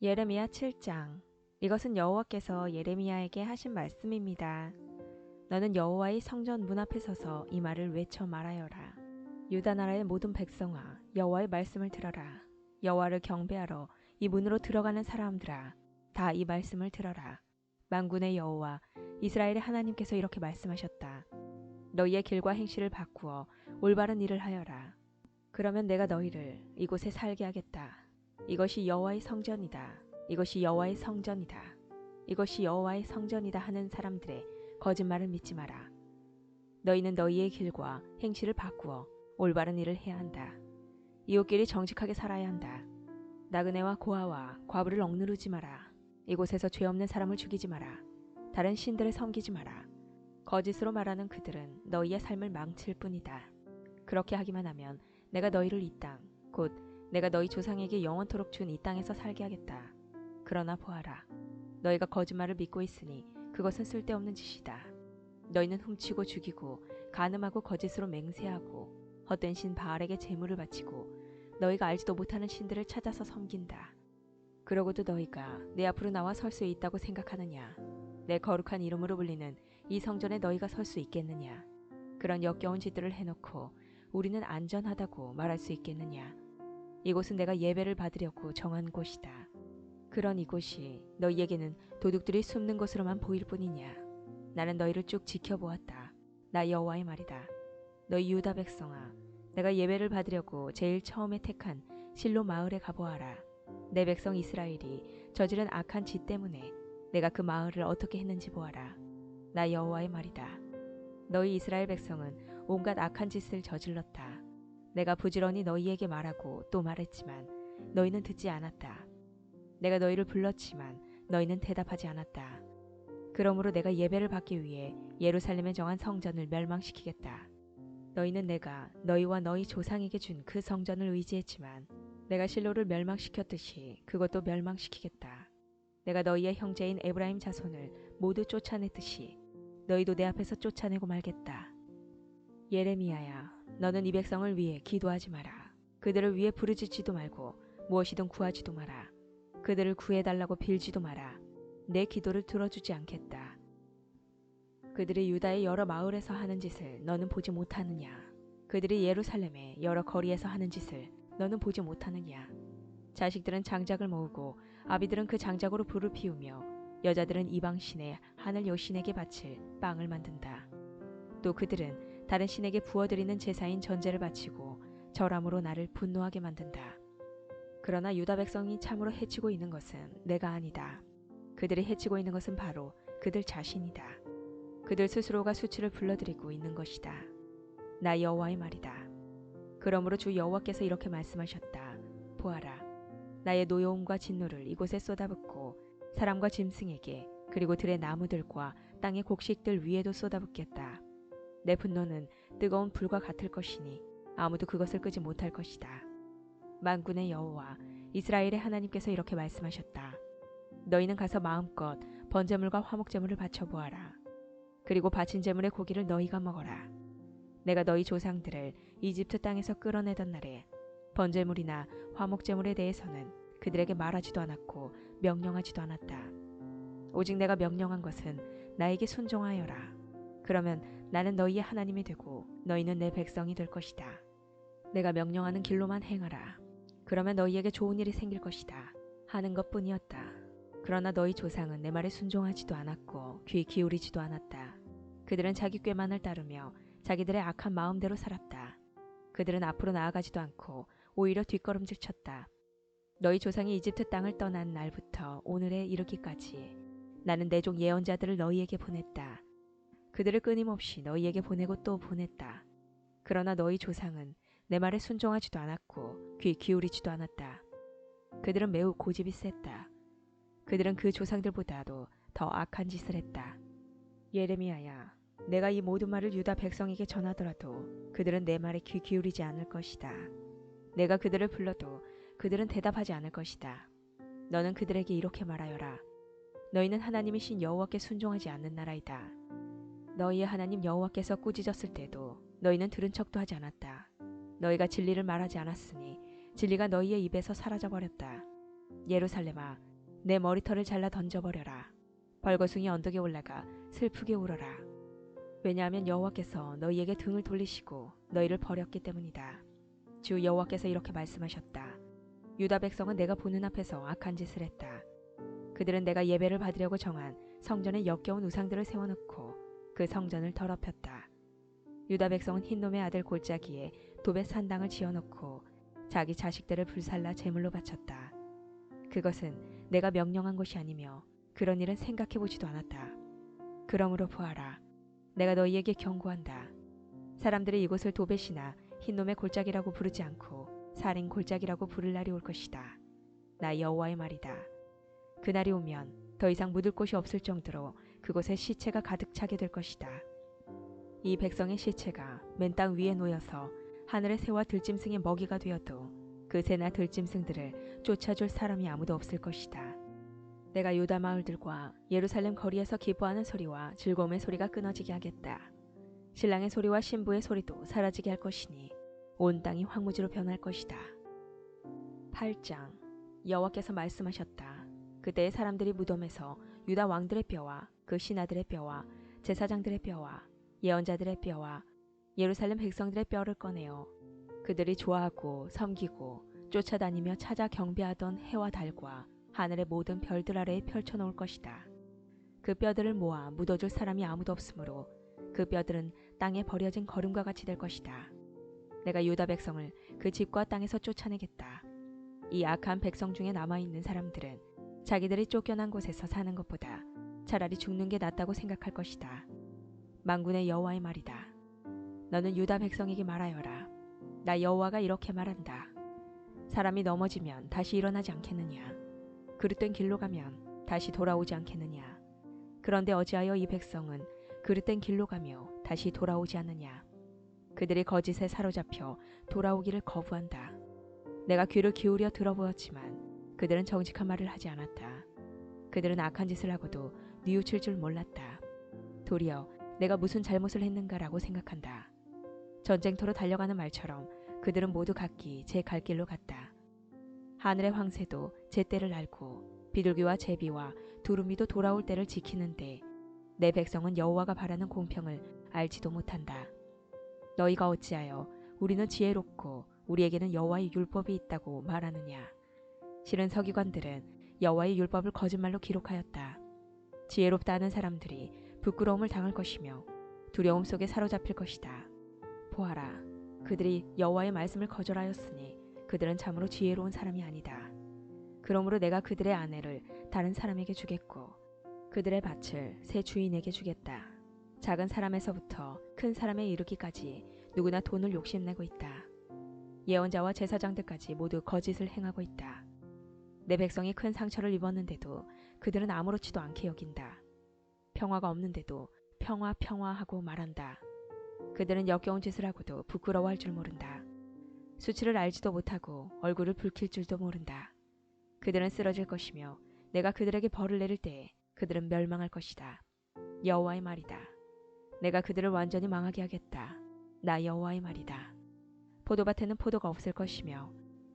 예레미야 7장. 이것은 여호와께서 예레미야에게 하신 말씀입니다. 너는 여호와의 성전 문 앞에 서서 이 말을 외쳐 말하여라. 유다 나라의 모든 백성아, 여호와의 말씀을 들어라. 여호와를 경배하러 이 문으로 들어가는 사람들아, 다 이 말씀을 들어라. 만군의 여호와 이스라엘의 하나님께서 이렇게 말씀하셨다. 너희의 길과 행실을 바꾸어 올바른 일을 하여라. 그러면 내가 너희를 이곳에 살게 하겠다. 이것이 여호와의 성전이다. 이것이 여호와의 성전이다. 이것이 여호와의 성전이다 하는 사람들의 거짓말을 믿지 마라. 너희는 너희의 길과 행실을 바꾸어 올바른 일을 해야 한다. 이웃끼리 정직하게 살아야 한다. 나그네와 고아와 과부를 억누르지 마라. 이곳에서 죄 없는 사람을 죽이지 마라. 다른 신들을 섬기지 마라. 거짓으로 말하는 그들은 너희의 삶을 망칠 뿐이다. 그렇게 하기만 하면 내가 너희를 이 땅, 곧 내가 너희 조상에게 영원토록 준 이 땅에서 살게 하겠다. 그러나 보아라. 너희가 거짓말을 믿고 있으니 그것은 쓸데없는 짓이다. 너희는 훔치고 죽이고 간음하고 거짓으로 맹세하고 헛된 신 바알에게 제물을 바치고 너희가 알지도 못하는 신들을 찾아서 섬긴다. 그러고도 너희가 내 앞으로 나와 설 수 있다고 생각하느냐? 내 거룩한 이름으로 불리는 이 성전에 너희가 설 수 있겠느냐? 그런 역겨운 짓들을 해놓고 우리는 안전하다고 말할 수 있겠느냐? 이곳은 내가 예배를 받으려고 정한 곳이다. 그런 이곳이 너희에게는 도둑들이 숨는 곳으로만 보일 뿐이냐? 나는 너희를 쭉 지켜보았다. 나 여호와의 말이다. 너희 유다 백성아, 내가 예배를 받으려고 제일 처음에 택한 실로 마을에 가보아라. 내 백성 이스라엘이 저지른 악한 짓 때문에 내가 그 마을을 어떻게 했는지 보아라. 나 여호와의 말이다. 너희 이스라엘 백성은 온갖 악한 짓을 저질렀다. 내가 부지런히 너희에게 말하고 또 말했지만 너희는 듣지 않았다. 내가 너희를 불렀지만 너희는 대답하지 않았다. 그러므로 내가 예배를 받기 위해 예루살렘에 정한 성전을 멸망시키겠다. 너희는 내가 너희와 너희 조상에게 준 그 성전을 의지했지만 내가 실로를 멸망시켰듯이 그것도 멸망시키겠다. 내가 너희의 형제인 에브라임 자손을 모두 쫓아냈듯이 너희도 내 앞에서 쫓아내고 말겠다. 예레미야야, 너는 이 백성을 위해 기도하지 마라. 그들을 위해 부르짖지도 말고 무엇이든 구하지도 마라. 그들을 구해달라고 빌지도 마라. 내 기도를 들어주지 않겠다. 그들이 유다의 여러 마을에서 하는 짓을 너는 보지 못하느냐? 그들이 예루살렘의 여러 거리에서 하는 짓을 너는 보지 못하느냐? 자식들은 장작을 모으고 아비들은 그 장작으로 불을 피우며 여자들은 이방신의 하늘 여신에게 바칠 빵을 만든다. 또 그들은 다른 신에게 부어드리는 제사인 전제를 바치고 절함으로 나를 분노하게 만든다. 그러나 유다 백성이 참으로 해치고 있는 것은 내가 아니다. 그들이 해치고 있는 것은 바로 그들 자신이다. 그들 스스로가 수치를 불러들이고 있는 것이다. 나 여호와의 말이다. 그러므로 주 여호와께서 이렇게 말씀하셨다. 보아라. 나의 노여움과 진노를 이곳에 쏟아붓고 사람과 짐승에게 그리고 들의 나무들과 땅의 곡식들 위에도 쏟아붓겠다. 내 분노는 뜨거운 불과 같을 것이니 아무도 그것을 끄지 못할 것이다. 만군의 여호와 이스라엘의 하나님께서 이렇게 말씀하셨다. 너희는 가서 마음껏 번제물과 화목제물을 바쳐보아라. 그리고 바친 제물의 고기를 너희가 먹어라. 내가 너희 조상들을 이집트 땅에서 끌어내던 날에 번제물이나 화목제물에 대해서는 그들에게 말하지도 않았고 명령하지도 않았다. 오직 내가 명령한 것은 나에게 순종하여라. 그러면 나는 너희의 하나님이 되고 너희는 내 백성이 될 것이다. 내가 명령하는 길로만 행하라. 그러면 너희에게 좋은 일이 생길 것이다. 하는 것뿐이었다. 그러나 너희 조상은 내 말에 순종하지도 않았고 귀 기울이지도 않았다. 그들은 자기 꾀만을 따르며 자기들의 악한 마음대로 살았다. 그들은 앞으로 나아가지도 않고 오히려 뒷걸음질 쳤다. 너희 조상이 이집트 땅을 떠난 날부터 오늘에 이르기까지 나는 내 종 예언자들을 너희에게 보냈다. 그들을 끊임없이 너희에게 보내고 또 보냈다. 그러나 너희 조상은 내 말에 순종하지도 않았고 귀 기울이지도 않았다. 그들은 매우 고집이 셌다. 그들은 그 조상들보다도 더 악한 짓을 했다. 예레미야야, 내가 이 모든 말을 유다 백성에게 전하더라도 그들은 내 말에 귀 기울이지 않을 것이다. 내가 그들을 불러도 그들은 대답하지 않을 것이다. 너는 그들에게 이렇게 말하여라. 너희는 하나님이신 여호와께 순종하지 않는 나라이다. 너희의 하나님 여호와께서 꾸짖었을 때도 너희는 들은 척도 하지 않았다. 너희가 진리를 말하지 않았으니 진리가 너희의 입에서 사라져버렸다. 예루살렘아, 내 머리털을 잘라 던져버려라. 벌거숭이 언덕에 올라가 슬프게 울어라. 왜냐하면 여호와께서 너희에게 등을 돌리시고 너희를 버렸기 때문이다. 주 여호와께서 이렇게 말씀하셨다. 유다 백성은 내가 보는 앞에서 악한 짓을 했다. 그들은 내가 예배를 받으려고 정한 성전에 역겨운 우상들을 세워놓고 그 성전을 더럽혔다. 유다 백성은 흰놈의 아들 골짜기에 도벳 산당을 지어놓고 자기 자식들을 불살라 제물로 바쳤다. 그것은 내가 명령한 것이 아니며 그런 일은 생각해보지도 않았다. 그러므로 보아라. 내가 너희에게 경고한다. 사람들이 이곳을 도벳이나 흰놈의 골짜기라고 부르지 않고 살인 골짜기라고 부를 날이 올 것이다. 나 여호와의 말이다. 그날이 오면 더 이상 묻을 곳이 없을 정도로 그곳에 시체가 가득 차게 될 것이다. 이 백성의 시체가 맨 땅 위에 놓여서 하늘의 새와 들짐승의 먹이가 되어도 그 새나 들짐승들을 쫓아줄 사람이 아무도 없을 것이다. 내가 유다 마을들과 예루살렘 거리에서 기뻐하는 소리와 즐거움의 소리가 끊어지게 하겠다. 신랑의 소리와 신부의 소리도 사라지게 할 것이니 온 땅이 황무지로 변할 것이다. 8장. 여호와께서 말씀하셨다. 그때의 사람들이 무덤에서 유다 왕들의 뼈와 그 신하들의 뼈와 제사장들의 뼈와 예언자들의 뼈와 예루살렘 백성들의 뼈를 꺼내어 그들이 좋아하고 섬기고 쫓아다니며 찾아 경배하던 해와 달과 하늘의 모든 별들 아래에 펼쳐놓을 것이다. 그 뼈들을 모아 묻어줄 사람이 아무도 없으므로 그 뼈들은 땅에 버려진 거름과 같이 될 것이다. 내가 유다 백성을 그 집과 땅에서 쫓아내겠다. 이 악한 백성 중에 남아있는 사람들은 자기들이 쫓겨난 곳에서 사는 것보다 차라리 죽는 게 낫다고 생각할 것이다. 만군의 여호와의 말이다. 너는 유다 백성에게 말하여라. 나 여호와가 이렇게 말한다. 사람이 넘어지면 다시 일어나지 않겠느냐? 그릇된 길로 가면 다시 돌아오지 않겠느냐? 그런데 어찌하여 이 백성은 그릇된 길로 가며 다시 돌아오지 않느냐? 그들이 거짓에 사로잡혀 돌아오기를 거부한다. 내가 귀를 기울여 들어보았지만 그들은 정직한 말을 하지 않았다. 그들은 악한 짓을 하고도 뉘우칠 줄 몰랐다. 도리어 내가 무슨 잘못을 했는가라고 생각한다. 전쟁터로 달려가는 말처럼 그들은 모두 각기 제 갈 길로 갔다. 하늘의 황새도 제 때를 알고 비둘기와 제비와 두루미도 돌아올 때를 지키는데 내 백성은 여호와가 바라는 공평을 알지도 못한다. 너희가 어찌하여 우리는 지혜롭고 우리에게는 여호와의 율법이 있다고 말하느냐? 실은 서기관들은 여호와의 율법을 거짓말로 기록하였다. 지혜롭다 하는 사람들이 부끄러움을 당할 것이며 두려움 속에 사로잡힐 것이다. 보아라, 그들이 여호와의 말씀을 거절하였으니 그들은 참으로 지혜로운 사람이 아니다. 그러므로 내가 그들의 아내를 다른 사람에게 주겠고 그들의 밭을 새 주인에게 주겠다. 작은 사람에서부터 큰 사람에 이르기까지 누구나 돈을 욕심내고 있다. 예언자와 제사장들까지 모두 거짓을 행하고 있다. 내 백성이 큰 상처를 입었는데도 그들은 아무렇지도 않게 여긴다. 평화가 없는데도 평화 평화하고 말한다. 그들은 역겨운 짓을 하고도 부끄러워할 줄 모른다. 수치를 알지도 못하고 얼굴을 붉힐 줄도 모른다. 그들은 쓰러질 것이며 내가 그들에게 벌을 내릴 때에 그들은 멸망할 것이다. 여호와의 말이다. 내가 그들을 완전히 망하게 하겠다. 나 여호와의 말이다. 포도밭에는 포도가 없을 것이며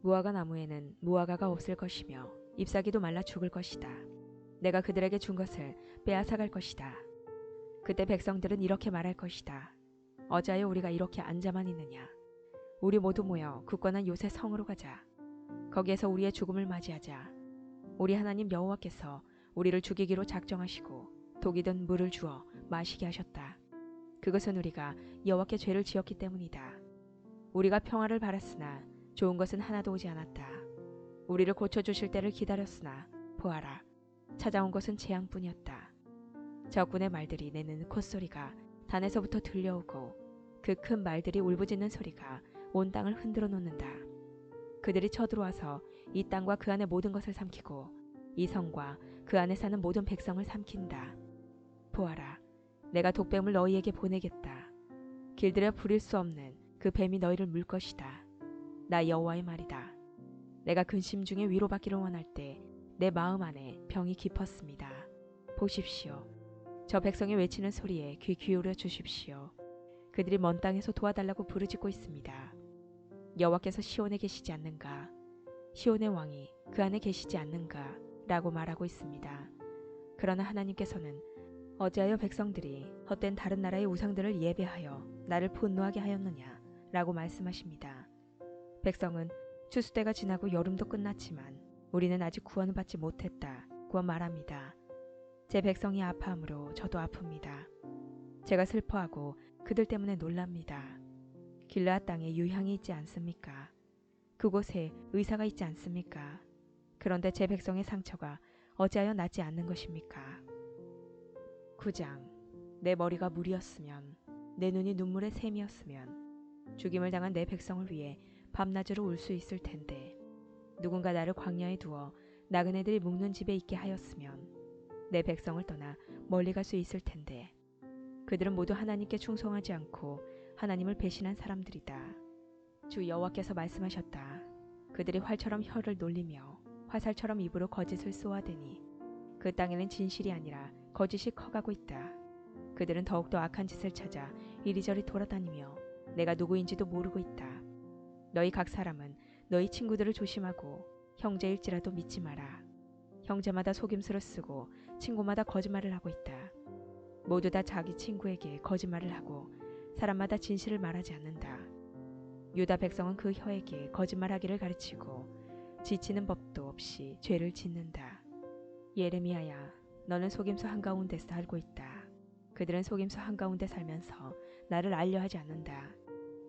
무화과 나무에는 무화과가 없을 것이며 잎사귀도 말라 죽을 것이다. 내가 그들에게 준 것을 빼앗아갈 것이다. 그때 백성들은 이렇게 말할 것이다. 어찌하여 우리가 이렇게 앉아만 있느냐? 우리 모두 모여 굳건한 요새 성으로 가자. 거기에서 우리의 죽음을 맞이하자. 우리 하나님 여호와께서 우리를 죽이기로 작정하시고 독이든 물을 주어 마시게 하셨다. 그것은 우리가 여호와께 죄를 지었기 때문이다. 우리가 평화를 바랐으나 좋은 것은 하나도 오지 않았다. 우리를 고쳐주실 때를 기다렸으나 보아라, 찾아온 것은 재앙뿐이었다. 적군의 말들이 내는 콧소리가 단에서부터 들려오고 그 큰 말들이 울부짖는 소리가 온 땅을 흔들어 놓는다. 그들이 쳐들어와서 이 땅과 그 안의 모든 것을 삼키고 이 성과 그 안에 사는 모든 백성을 삼킨다. 보아라, 내가 독뱀을 너희에게 보내겠다. 길들여 부릴 수 없는 그 뱀이 너희를 물 것이다. 나 여호와의 말이다. 내가 근심 중에 위로받기를 원할 때 내 마음 안에 병이 깊었습니다. 보십시오. 저 백성이 외치는 소리에 귀 기울여 주십시오. 그들이 먼 땅에서 도와달라고 부르짖고 있습니다. 여호와께서 시온에 계시지 않는가? 시온의 왕이 그 안에 계시지 않는가? 라고 말하고 있습니다. 그러나 하나님께서는 어찌하여 백성들이 헛된 다른 나라의 우상들을 예배하여 나를 분노하게 하였느냐 라고 말씀하십니다. 백성은 추수때가 지나고 여름도 끝났지만 우리는 아직 구원을 받지 못했다고 말합니다. 제 백성이 아파함으로 저도 아픕니다. 제가 슬퍼하고 그들 때문에 놀랍니다. 길르앗 땅에 유향이 있지 않습니까? 그곳에 의사가 있지 않습니까? 그런데 제 백성의 상처가 어찌하여 낫지 않는 것입니까? 9장. 내 머리가 물이었으면, 내 눈이 눈물의 샘이었으면 죽임을 당한 내 백성을 위해 밤낮으로 울 수 있을 텐데, 누군가 나를 광야에 두어 나그네들이 묵는 집에 있게 하였으면 내 백성을 떠나 멀리 갈 수 있을 텐데, 그들은 모두 하나님께 충성하지 않고 하나님을 배신한 사람들이다. 주 여호와께서 말씀하셨다. 그들이 활처럼 혀를 놀리며 화살처럼 입으로 거짓을 쏘아대니 그 땅에는 진실이 아니라 거짓이 커가고 있다. 그들은 더욱더 악한 짓을 찾아 이리저리 돌아다니며 내가 누구인지도 모르고 있다. 너희 각 사람은 너희 친구들을 조심하고 형제일지라도 믿지 마라. 형제마다 속임수를 쓰고 친구마다 거짓말을 하고 있다. 모두 다 자기 친구에게 거짓말을 하고 사람마다 진실을 말하지 않는다. 유다 백성은 그 혀에게 거짓말하기를 가르치고 지치는 법도 없이 죄를 짓는다. 예레미야야, 너는 속임수 한가운데서 살고 있다. 그들은 속임수 한가운데 살면서 나를 알려하지 않는다.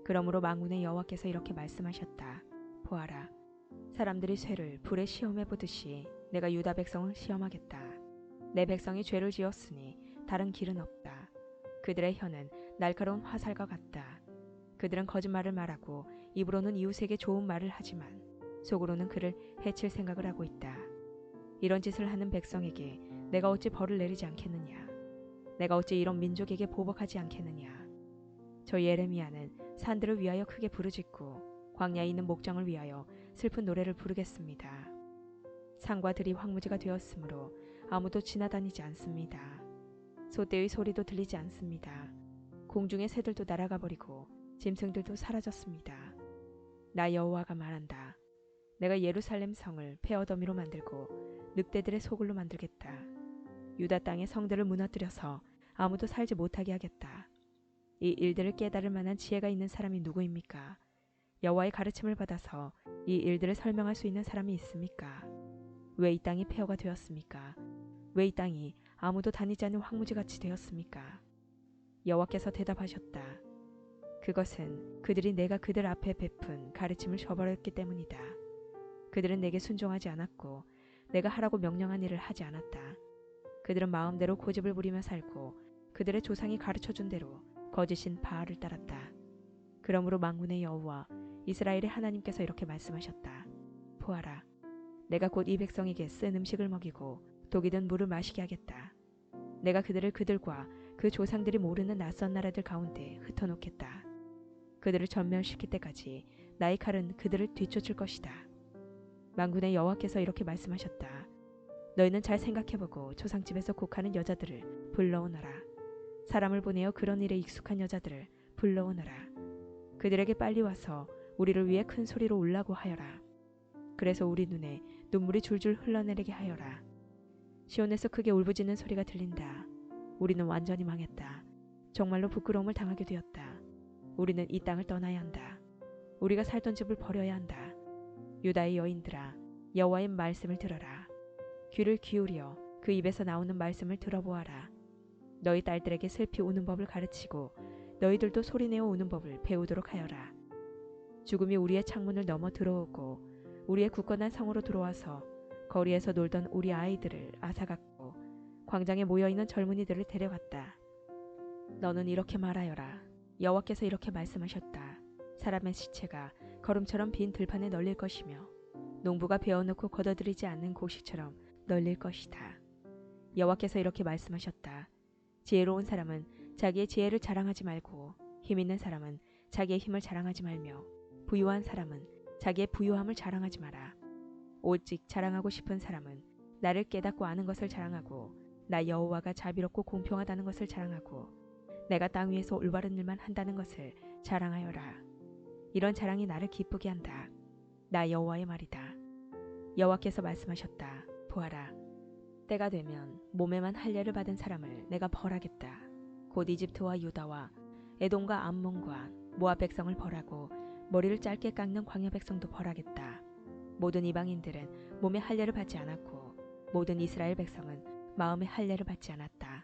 그러므로 만군의 여호와께서 이렇게 말씀하셨다. 보아라, 사람들이 쇠를 불에 시험해 보듯이 내가 유다 백성을 시험하겠다. 내 백성이 죄를 지었으니 다른 길은 없다. 그들의 혀는 날카로운 화살과 같다. 그들은 거짓말을 말하고 입으로는 이웃에게 좋은 말을 하지만 속으로는 그를 해칠 생각을 하고 있다. 이런 짓을 하는 백성에게 내가 어찌 벌을 내리지 않겠느냐. 내가 어찌 이런 민족에게 보복하지 않겠느냐. 저 예레미야는 산들을 위하여 크게 부르짖고 광야에 있는 목장을 위하여 슬픈 노래를 부르겠습니다. 산과 들이 황무지가 되었으므로 아무도 지나다니지 않습니다. 소떼의 소리도 들리지 않습니다. 공중의 새들도 날아가 버리고 짐승들도 사라졌습니다. 나 여호와가 말한다. 내가 예루살렘 성을 폐허더미로 만들고 늑대들의 소굴로 만들겠다. 유다 땅의 성들을 무너뜨려서 아무도 살지 못하게 하겠다. 이 일들을 깨달을 만한 지혜가 있는 사람이 누구입니까? 여호와의 가르침을 받아서 이 일들을 설명할 수 있는 사람이 있습니까? 왜 이 땅이 폐허가 되었습니까? 왜 이 땅이 아무도 다니지 않는 황무지같이 되었습니까? 여호와께서 대답하셨다. 그것은 그들이 내가 그들 앞에 베푼 가르침을 저버렸기 때문이다. 그들은 내게 순종하지 않았고 내가 하라고 명령한 일을 하지 않았다. 그들은 마음대로 고집을 부리며 살고 그들의 조상이 가르쳐준 대로 거짓인 바알을 따랐다. 그러므로 만군의 여호와 이스라엘의 하나님께서 이렇게 말씀하셨다. 보아라, 내가 곧 이 백성에게 쓴 음식을 먹이고 독이 든 물을 마시게 하겠다. 내가 그들을 그들과 그 조상들이 모르는 낯선 나라들 가운데 흩어놓겠다. 그들을 전멸시킬 때까지 나의 칼은 그들을 뒤쫓을 것이다. 만군의 여호와께서 이렇게 말씀하셨다. 너희는 잘 생각해보고 조상집에서 곡하는 여자들을 불러오너라. 사람을 보내어 그런 일에 익숙한 여자들을 불러오너라. 그들에게 빨리 와서 우리를 위해 큰 소리로 울라고 하여라. 그래서 우리 눈에 눈물이 줄줄 흘러내리게 하여라. 시온에서 크게 울부짖는 소리가 들린다. 우리는 완전히 망했다. 정말로 부끄러움을 당하게 되었다. 우리는 이 땅을 떠나야 한다. 우리가 살던 집을 버려야 한다. 유다의 여인들아, 여호와의 말씀을 들어라. 귀를 기울여 그 입에서 나오는 말씀을 들어보아라. 너희 딸들에게 슬피 우는 법을 가르치고 너희들도 소리내어 우는 법을 배우도록 하여라. 죽음이 우리의 창문을 넘어 들어오고 우리의 굳건한 성으로 들어와서 거리에서 놀던 우리 아이들을 앗아갔고 광장에 모여있는 젊은이들을 데려갔다. 너는 이렇게 말하여라. 여호와께서 이렇게 말씀하셨다. 사람의 시체가 거름처럼 빈 들판에 널릴 것이며 농부가 베어놓고 걷어들이지 않는 곡식처럼 널릴 것이다. 여호와께서 이렇게 말씀하셨다. 지혜로운 사람은 자기의 지혜를 자랑하지 말고 힘 있는 사람은 자기의 힘을 자랑하지 말며 부유한 사람은 자기의 부유함을 자랑하지 마라. 오직 자랑하고 싶은 사람은 나를 깨닫고 아는 것을 자랑하고 나 여호와가 자비롭고 공평하다는 것을 자랑하고 내가 땅 위에서 올바른 일만 한다는 것을 자랑하여라. 이런 자랑이 나를 기쁘게 한다. 나 여호와의 말이다. 여호와께서 말씀하셨다. 보아라. 때가 되면 몸에만 할례를 받은 사람을 내가 벌하겠다. 곧 이집트와 유다와 에돔과 암몬과 모압 백성을 벌하고 머리를 짧게 깎는 광야 백성도 벌하겠다. 모든 이방인들은 몸에 할례를 받지 않았고 모든 이스라엘 백성은 마음의 할례를 받지 않았다.